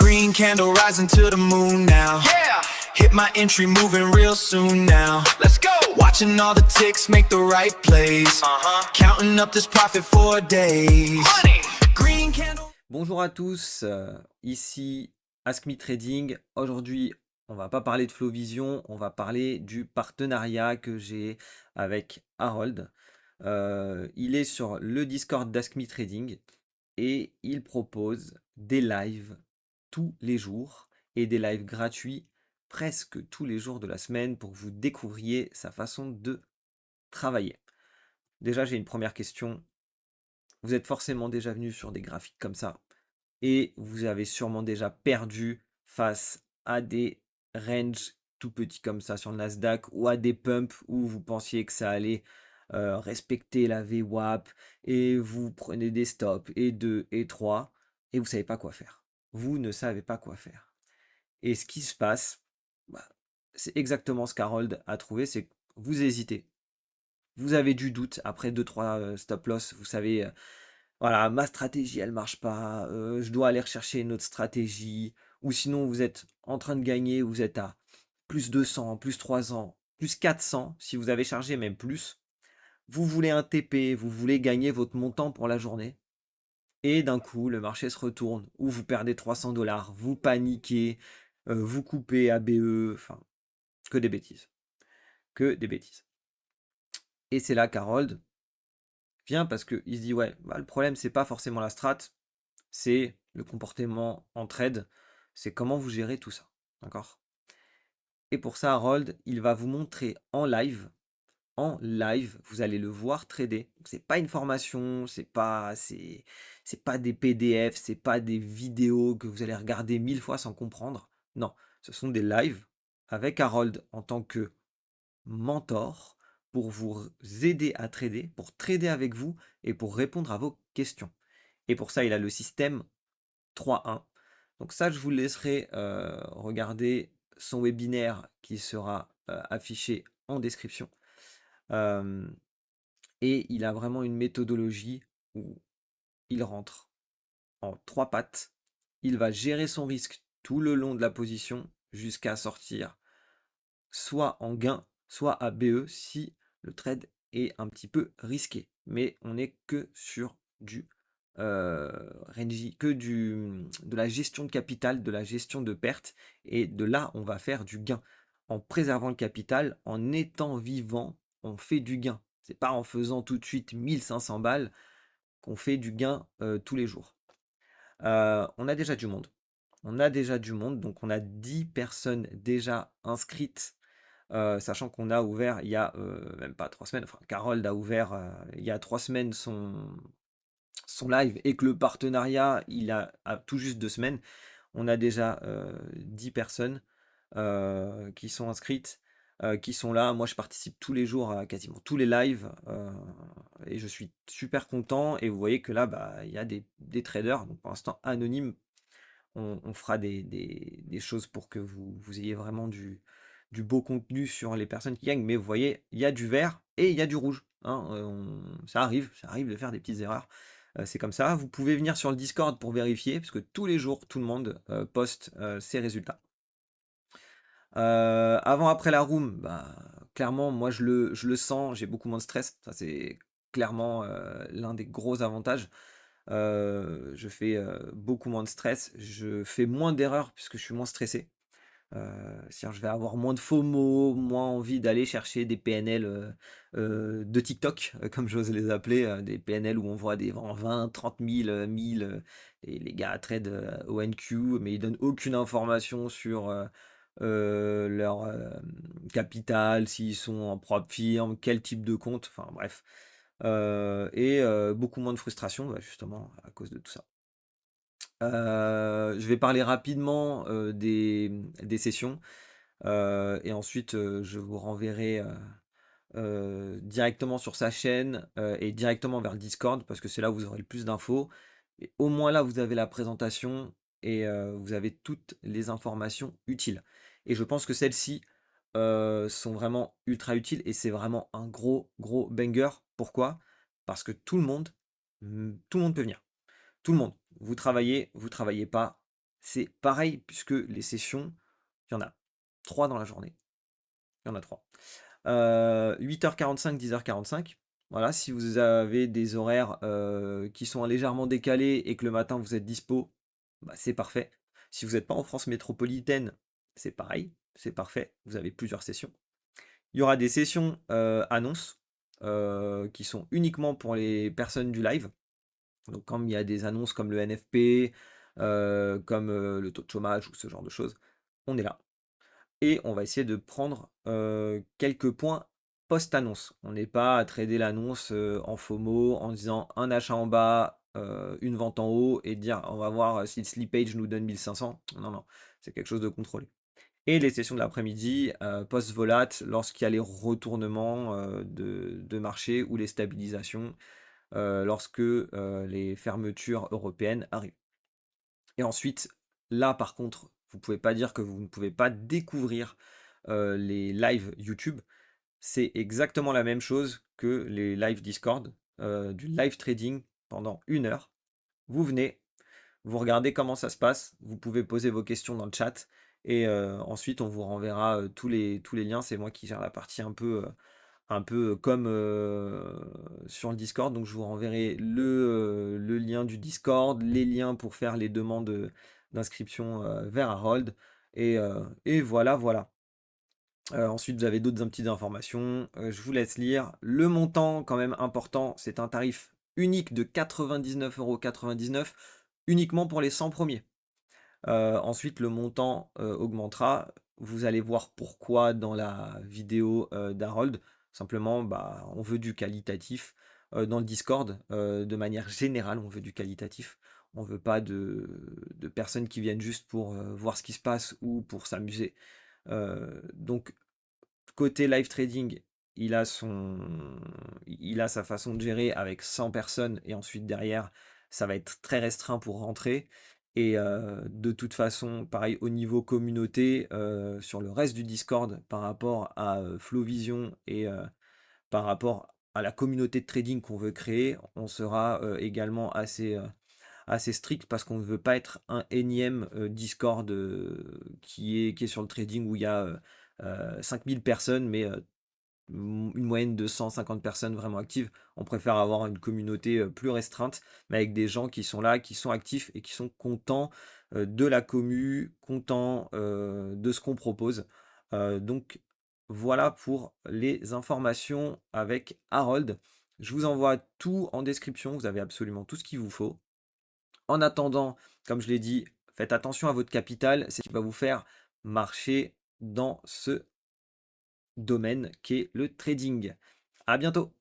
Green candle rising to the moon now. Yeah. Hit my entry moving real soon now. Let's go. Watching all the ticks make the right plays. Counting up this profit for days. Money. Green candle. Bonjour à tous, ici Ask Me Trading. Aujourd'hui, on va pas parler de Flowvision, on va parler du partenariat que j'ai avec Harold. Il est sur le Discord d'Ask Me Trading et il propose des lives tous les jours et des lives gratuits presque tous les jours de la semaine pour que vous découvriez sa façon de travailler. Déjà, j'ai une première question. Vous êtes forcément déjà venu sur des graphiques comme ça et vous avez sûrement déjà perdu face à des ranges tout petits comme ça sur le Nasdaq ou à des pumps où vous pensiez que ça allait respecter la VWAP et vous prenez des stops et 2 et 3 et vous ne savez pas quoi faire. Vous ne savez pas quoi faire. Et ce qui se passe, bah, c'est exactement ce qu'Harold a trouvé, c'est que vous hésitez. Vous avez du doute après 2-3 stop loss, vous savez, voilà, ma stratégie elle marche pas, je dois aller rechercher une autre stratégie, ou sinon vous êtes en train de gagner, vous êtes à plus 200, plus 300, plus 400, si vous avez chargé même plus. Vous voulez un TP, vous voulez gagner votre montant pour la journée, et d'un coup le marché se retourne, ou vous perdez 300 $, vous paniquez, vous coupez ABE, enfin, que des bêtises. Que des bêtises. Et c'est là qu'Harold vient parce qu'il se dit ouais, bah, le problème c'est pas forcément la strat, c'est le comportement en trade, c'est comment vous gérez tout ça. D'accord? Et pour ça, Harold, il va vous montrer en live. En live, vous allez le voir trader. C'est pas une formation, c'est pas des PDF, c'est pas des vidéos que vous allez regarder 1000 fois sans comprendre. Non, ce sont des lives avec Harold en tant que mentor pour vous aider à trader, pour trader avec vous et pour répondre à vos questions. Et pour ça, il a le système 3-1. Donc ça, je vous laisserai regarder son webinaire qui sera affiché en description. Et il a vraiment une méthodologie où il rentre en 3 pattes. Il va gérer son risque tout le long de la position jusqu'à sortir soit en gain, soit à BE si le trade est un petit peu risqué. Mais on n'est que sur du de la gestion de capital, de la gestion de perte, et de là on va faire du gain. En préservant le capital, en étant vivant, on fait du gain. C'est pas en faisant tout de suite 1500 balles qu'on fait du gain tous les jours. On a déjà du monde. On a déjà du monde, donc on a 10 personnes déjà inscrites, sachant qu'on a ouvert il y a même pas 3 semaines, enfin Carold a ouvert il y a 3 semaines son live et que le partenariat il a tout juste 2 semaines. On a déjà 10 personnes qui sont inscrites, qui sont là. Moi je participe tous les jours à quasiment tous les lives et je suis super content. Et vous voyez que là bah, il y a des traders, donc pour l'instant anonymes. On fera des choses pour que vous ayez vraiment du beau contenu sur les personnes qui gagnent. Mais vous voyez, il y a du vert et il y a du rouge, hein. Ça arrive de faire des petites erreurs. C'est comme ça. Vous pouvez venir sur le Discord pour vérifier, parce que tous les jours, tout le monde poste ses résultats. Avant, après la room, bah, clairement, moi je le sens, j'ai beaucoup moins de stress. Ça, c'est clairement l'un des gros avantages. Je fais beaucoup moins de stress, je fais moins d'erreurs puisque je suis moins stressé. C'est-à-dire je vais avoir moins de FOMO, moins envie d'aller chercher des PNL de TikTok, comme j'ose les appeler, des PNL où on voit des 20, 30 000, 1000, et les gars trade au NQ, mais ils donnent aucune information sur leur capital, s'ils sont en propre firme, quel type de compte, enfin bref. Et beaucoup moins de frustration, bah, justement à cause de tout ça. Je vais parler rapidement des sessions et ensuite je vous renverrai directement sur sa chaîne et directement vers le Discord parce que c'est là où vous aurez le plus d'infos. Et au moins là, vous avez la présentation et vous avez toutes les informations utiles. Et je pense que celles-ci sont vraiment ultra utiles et c'est vraiment un gros, gros banger. Pourquoi? Parce que tout le monde peut venir. Tout le monde. Vous travaillez pas, c'est pareil puisque les sessions, il y en a 3 dans la journée. Il y en a 3. 8h45, 10h45. Voilà, si vous avez des horaires qui sont légèrement décalés et que le matin vous êtes dispo, bah, c'est parfait. Si vous n'êtes pas en France métropolitaine, c'est pareil, c'est parfait. Vous avez plusieurs sessions. Il y aura des sessions annonces qui sont uniquement pour les personnes du live. Donc, comme il y a des annonces comme le NFP, comme le taux de chômage ou ce genre de choses, on est là. Et on va essayer de prendre quelques points post-annonce. On n'est pas à trader l'annonce en FOMO en disant un achat en bas, une vente en haut et dire on va voir si le slippage nous donne 1500. Non, non, c'est quelque chose de contrôlé. Et les sessions de l'après-midi, post-volat, lorsqu'il y a les retournements de marché ou les stabilisations, lorsque les fermetures européennes arrivent. Et ensuite, là par contre, vous ne pouvez pas dire que vous ne pouvez pas découvrir les lives YouTube. C'est exactement la même chose que les lives Discord, du live trading pendant 1 heure. Vous venez, vous regardez comment ça se passe, vous pouvez poser vos questions dans le chat et ensuite on vous renverra tous les liens. C'est moi qui gère la partie un peu comme sur le Discord. Donc je vous renverrai le lien du Discord, les liens pour faire les demandes d'inscription vers Harold. Et voilà, voilà. Ensuite, vous avez d'autres petites informations. Je vous laisse lire. Le montant, quand même important, c'est un tarif unique de 99,99 € uniquement pour les 100 premiers. Ensuite, le montant augmentera. Vous allez voir pourquoi dans la vidéo d'Harold. Simplement, bah, on veut du qualitatif. Dans le Discord, de manière générale, on veut du qualitatif. On ne veut pas de personnes qui viennent juste pour voir ce qui se passe ou pour s'amuser. Donc, côté live trading, il a sa façon de gérer avec 100 personnes et ensuite derrière, ça va être très restreint pour rentrer. Et de toute façon, pareil au niveau communauté, sur le reste du Discord par rapport à Flowvision et par rapport à la communauté de trading qu'on veut créer, on sera également assez strict parce qu'on ne veut pas être un énième Discord qui est sur le trading où il y a 5000 personnes, mais une moyenne de 150 personnes vraiment actives. On préfère avoir une communauté plus restreinte, mais avec des gens qui sont là, qui sont actifs et qui sont contents de la commu, contents de ce qu'on propose. Donc voilà pour les informations avec Harold. Je vous envoie tout en description, vous avez absolument tout ce qu'il vous faut. En attendant, comme je l'ai dit, faites attention à votre capital, c'est ce qui va vous faire marcher dans ce domaine qui est le trading. À bientôt.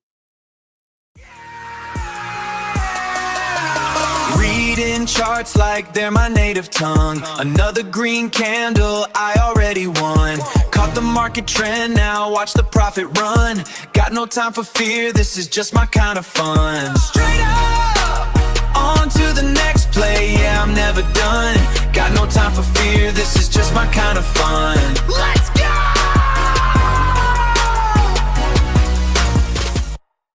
Reading charts like they're my native tongue. Another green candle, I already won. Caught the market trend, now watch the profit run. Got no time for fear, this is just my kind of fun. Straight up, on to the next play, yeah, I'm never done. Got no time for fear, this is just my kind of fun.